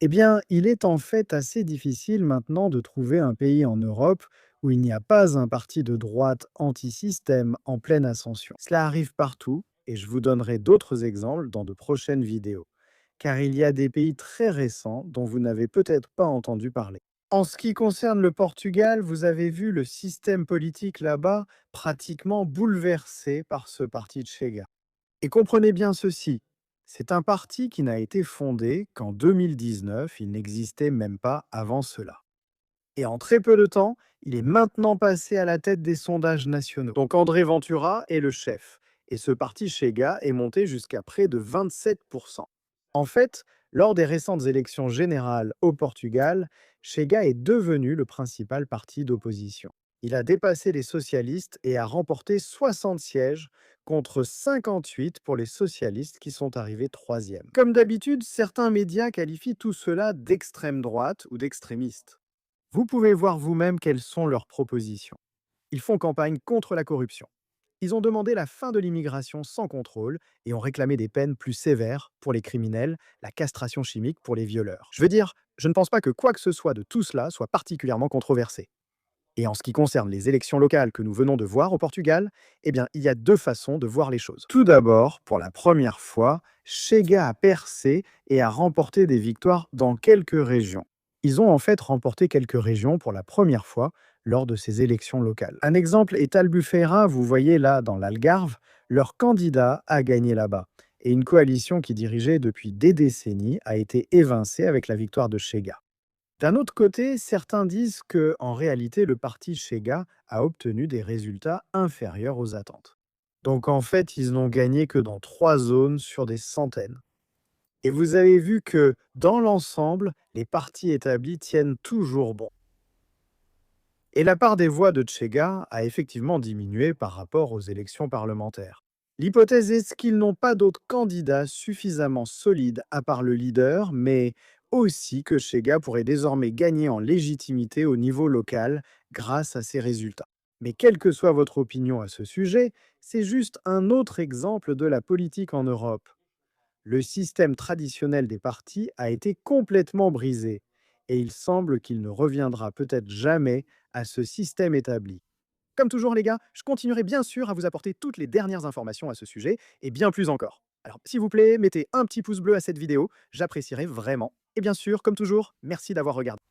Eh bien, il est en fait assez difficile maintenant de trouver un pays en Europe où il n'y a pas un parti de droite anti-système en pleine ascension. Cela arrive partout et je vous donnerai d'autres exemples dans de prochaines vidéos, car il y a des pays très récents dont vous n'avez peut-être pas entendu parler. En ce qui concerne le Portugal, vous avez vu le système politique là-bas pratiquement bouleversé par ce parti de Chega. Et comprenez bien ceci, c'est un parti qui n'a été fondé qu'en 2019, il n'existait même pas avant cela. Et en très peu de temps, il est maintenant passé à la tête des sondages nationaux. Donc André Ventura est le chef, et ce parti Chega est monté jusqu'à près de 27%. En fait, lors des récentes élections générales au Portugal, Chega est devenu le principal parti d'opposition. Il a dépassé les socialistes et a remporté 60 sièges contre 58 pour les socialistes qui sont arrivés troisième. Comme d'habitude, certains médias qualifient tout cela d'extrême droite ou d'extrémiste. Vous pouvez voir vous-même quelles sont leurs propositions. Ils font campagne contre la corruption. Ils ont demandé la fin de l'immigration sans contrôle et ont réclamé des peines plus sévères pour les criminels, la castration chimique pour les violeurs. Je veux dire, je ne pense pas que quoi que ce soit de tout cela soit particulièrement controversé. Et en ce qui concerne les élections locales que nous venons de voir au Portugal, eh bien, il y a deux façons de voir les choses. Tout d'abord, pour la première fois, Chega a percé et a remporté des victoires dans quelques régions. Ils ont en fait remporté quelques régions pour la première fois lors de ces élections locales. Un exemple est Albufeira, vous voyez là dans l'Algarve, leur candidat a gagné là-bas. Et une coalition qui dirigeait depuis des décennies a été évincée avec la victoire de Chega. D'un autre côté, certains disent que, en réalité, le parti Chega a obtenu des résultats inférieurs aux attentes. Donc en fait, ils n'ont gagné que dans 3 zones sur des centaines. Et vous avez vu que, dans l'ensemble, les partis établis tiennent toujours bon. Et la part des voix de Chega a effectivement diminué par rapport aux élections parlementaires. L'hypothèse est qu'ils n'ont pas d'autres candidats suffisamment solides à part le leader, mais aussi que Chega pourrait désormais gagner en légitimité au niveau local grâce à ses résultats. Mais quelle que soit votre opinion à ce sujet, c'est juste un autre exemple de la politique en Europe. Le système traditionnel des partis a été complètement brisé et il semble qu'il ne reviendra peut-être jamais à ce système établi. Comme toujours les gars, je continuerai bien sûr à vous apporter toutes les dernières informations à ce sujet et bien plus encore. Alors s'il vous plaît, mettez un petit pouce bleu à cette vidéo, j'apprécierais vraiment. Et bien sûr, comme toujours, merci d'avoir regardé.